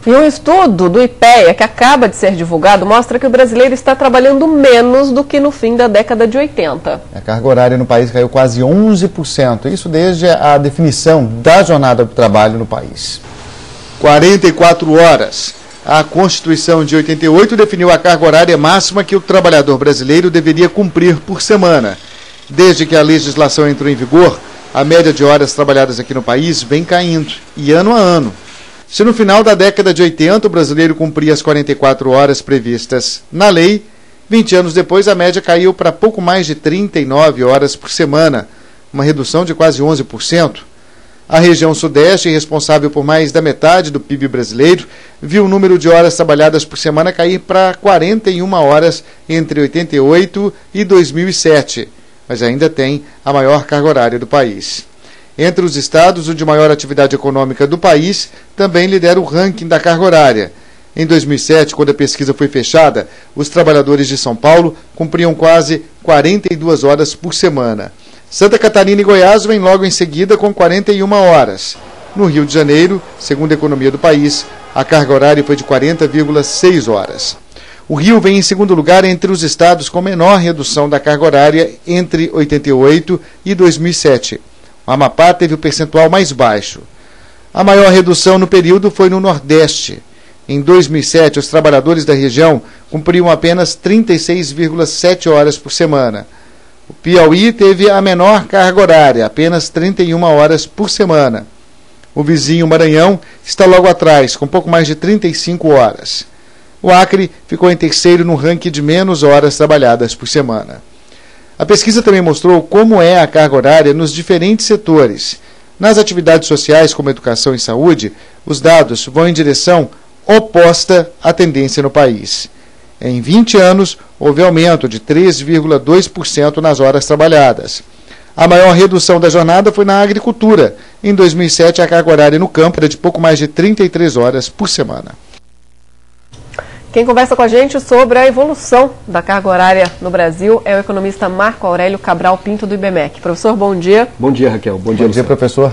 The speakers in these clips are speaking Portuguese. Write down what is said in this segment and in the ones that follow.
E um estudo do IPEA, que acaba de ser divulgado, mostra que o brasileiro está trabalhando menos do que no fim da década de 80. A carga horária no país caiu quase 11%, isso desde a definição da jornada do trabalho no país. 44 horas. A Constituição de 88 definiu a carga horária máxima que o trabalhador brasileiro deveria cumprir por semana. Desde que a legislação entrou em vigor, a média de horas trabalhadas aqui no país vem caindo, e ano a ano. Se no final da década de 80 o brasileiro cumpria as 44 horas previstas na lei, 20 anos depois a média caiu para pouco mais de 39 horas por semana, uma redução de quase 11%. A região sudeste, responsável por mais da metade do PIB brasileiro, viu o número de horas trabalhadas por semana cair para 41 horas entre 88 e 2007, mas ainda tem a maior carga horária do país. Entre os estados, o de maior atividade econômica do país também lidera o ranking da carga horária. Em 2007, quando a pesquisa foi fechada, os trabalhadores de São Paulo cumpriam quase 42 horas por semana. Santa Catarina e Goiás vêm logo em seguida com 41 horas. No Rio de Janeiro, segundo a economia do país, a carga horária foi de 40,6 horas. O Rio vem em segundo lugar entre os estados com menor redução da carga horária entre 88 e 2007. O Amapá teve o percentual mais baixo. A maior redução no período foi no Nordeste. Em 2007, os trabalhadores da região cumpriam apenas 36,7 horas por semana. O Piauí teve a menor carga horária, apenas 31 horas por semana. O vizinho Maranhão está logo atrás, com pouco mais de 35 horas. O Acre ficou em terceiro no ranking de menos horas trabalhadas por semana. A pesquisa também mostrou como é a carga horária nos diferentes setores. Nas atividades sociais, como educação e saúde, os dados vão em direção oposta à tendência no país. Em 20 anos, houve aumento de 3,2% nas horas trabalhadas. A maior redução da jornada foi na agricultura. Em 2007, a carga horária no campo era de pouco mais de 33 horas por semana. Quem conversa com a gente sobre a evolução da carga horária no Brasil é o economista Marco Aurélio Cabral Pinto, do IBMEC. Professor, bom dia. Bom dia, Raquel. Bom dia, professor.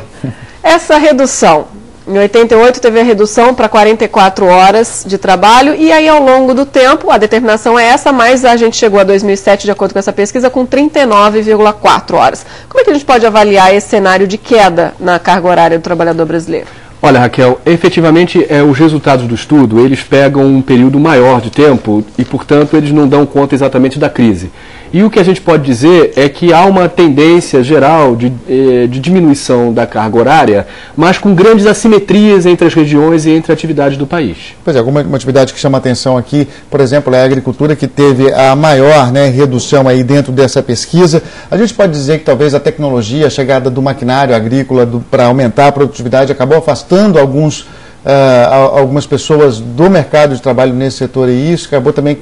Essa redução, em 88 teve a redução para 44 horas de trabalho e aí ao longo do tempo, a determinação é essa, mas a gente chegou a 2007, de acordo com essa pesquisa, com 39,4 horas. Como é que a gente pode avaliar esse cenário de queda na carga horária do trabalhador brasileiro? Olha, Raquel, efetivamente os resultados do estudo, eles pegam um período maior de tempo e, portanto, eles não dão conta exatamente da crise. E o que a gente pode dizer é que há uma tendência geral de diminuição da carga horária, mas com grandes assimetrias entre as regiões e entre atividades do país. Pois é, alguma atividade que chama atenção aqui, por exemplo, é a agricultura, que teve a maior redução aí dentro dessa pesquisa. A gente pode dizer que talvez a tecnologia, a chegada do maquinário agrícola para aumentar a produtividade acabou afastando algumas pessoas do mercado de trabalho nesse setor, e isso acabou também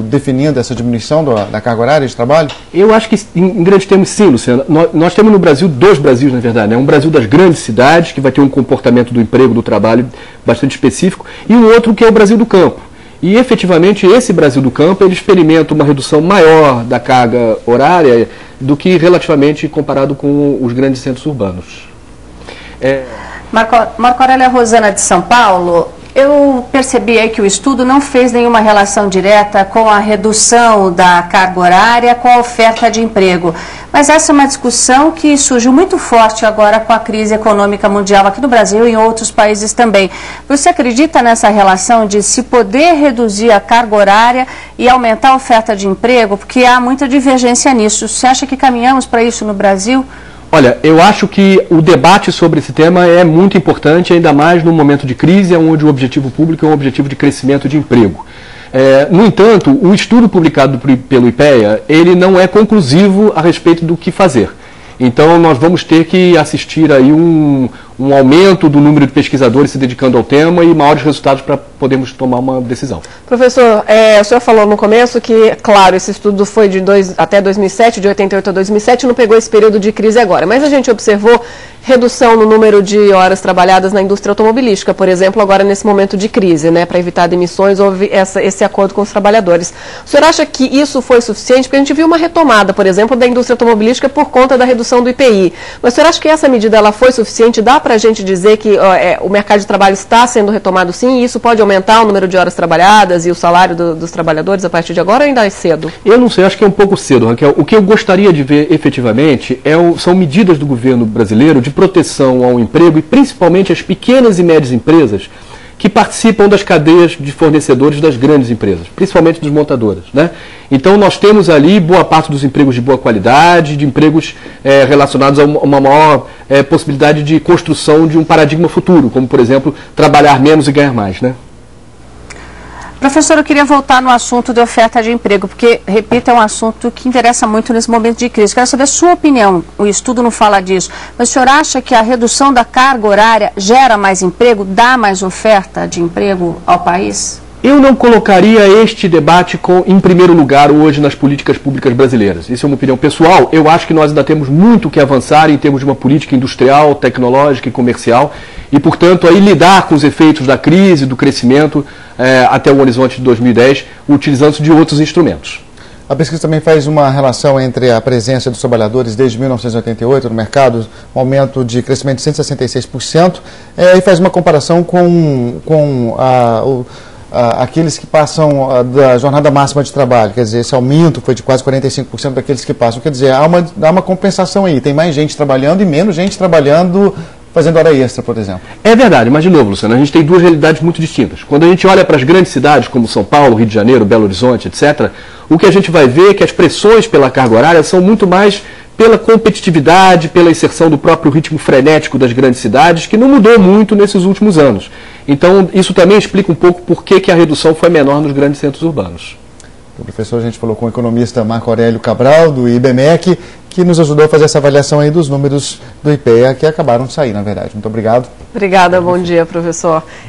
definindo essa diminuição da carga horária de trabalho? Eu acho que, em grandes termos, sim, Luciano. Nós temos no Brasil dois Brasis, na verdade. Um Brasil das grandes cidades, que vai ter um comportamento do emprego, do trabalho bastante específico, e um outro que é o Brasil do campo. E, efetivamente, esse Brasil do campo, ele experimenta uma redução maior da carga horária do que relativamente comparado com os grandes centros urbanos. Marco Aurélio, Rosana de São Paulo, eu percebi aí que o estudo não fez nenhuma relação direta com a redução da carga horária com a oferta de emprego. Mas essa é uma discussão que surgiu muito forte agora com a crise econômica mundial aqui no Brasil e em outros países também. Você acredita nessa relação de se poder reduzir a carga horária e aumentar a oferta de emprego? Porque há muita divergência nisso. Você acha que caminhamos para isso no Brasil? Olha, eu acho que o debate sobre esse tema é muito importante, ainda mais no momento de crise, onde o objetivo público é um objetivo de crescimento de emprego. No entanto, o estudo publicado pelo IPEA, ele não é conclusivo a respeito do que fazer. Então, nós vamos ter que assistir aí um aumento do número de pesquisadores se dedicando ao tema e maiores resultados para podermos tomar uma decisão. Professor, o senhor falou no começo que, claro, esse estudo foi até 2007, de 88 a 2007, não pegou esse período de crise agora, mas a gente observou redução no número de horas trabalhadas na indústria automobilística, por exemplo, agora nesse momento de crise, para evitar demissões, houve esse acordo com os trabalhadores. O senhor acha que isso foi suficiente? Porque a gente viu uma retomada, por exemplo, da indústria automobilística por conta da redução do IPI. Mas o senhor acha que essa medida ela foi suficiente? Dá para para a gente dizer que o mercado de trabalho está sendo retomado sim, e isso pode aumentar o número de horas trabalhadas e o salário dos trabalhadores a partir de agora, ou ainda é cedo? Eu não sei, acho que é um pouco cedo, Raquel. O que eu gostaria de ver efetivamente são medidas do governo brasileiro de proteção ao emprego e principalmente as pequenas e médias empresas que participam das cadeias de fornecedores das grandes empresas, principalmente das montadoras, né? Então nós temos ali boa parte dos empregos de boa qualidade, de empregos relacionados a uma maior possibilidade de construção de um paradigma futuro, como por exemplo, trabalhar menos e ganhar mais, né? Professor, eu queria voltar no assunto de oferta de emprego, porque, repito, é um assunto que interessa muito nesse momento de crise. Quero saber a sua opinião, o estudo não fala disso, mas o senhor acha que a redução da carga horária gera mais emprego, dá mais oferta de emprego ao país? Eu não colocaria este debate em primeiro lugar hoje nas políticas públicas brasileiras. Isso é uma opinião pessoal. Eu acho que nós ainda temos muito que avançar em termos de uma política industrial, tecnológica e comercial e, portanto, aí lidar com os efeitos da crise, do crescimento até o horizonte de 2010, utilizando-se de outros instrumentos. A pesquisa também faz uma relação entre a presença dos trabalhadores desde 1988 no mercado, um aumento de crescimento de 166%, e faz uma comparação com aqueles que passam da jornada máxima de trabalho, quer dizer, esse aumento foi de quase 45% daqueles que passam, quer dizer, há uma compensação aí, tem mais gente trabalhando e menos gente trabalhando fazendo hora extra, por exemplo. É verdade, mas de novo, Luciano, a gente tem duas realidades muito distintas. Quando a gente olha para as grandes cidades como São Paulo, Rio de Janeiro, Belo Horizonte, etc., o que a gente vai ver é que as pressões pela carga horária são muito mais pela competitividade, pela inserção do próprio ritmo frenético das grandes cidades, que não mudou muito nesses últimos anos. Então, isso também explica um pouco por que a redução foi menor nos grandes centros urbanos. O professor, a gente falou com o economista Marco Aurélio Cabral, do IBMEC, que nos ajudou a fazer essa avaliação aí dos números do IPEA, que acabaram de sair, na verdade. Muito obrigado. Obrigada, bom dia, professor.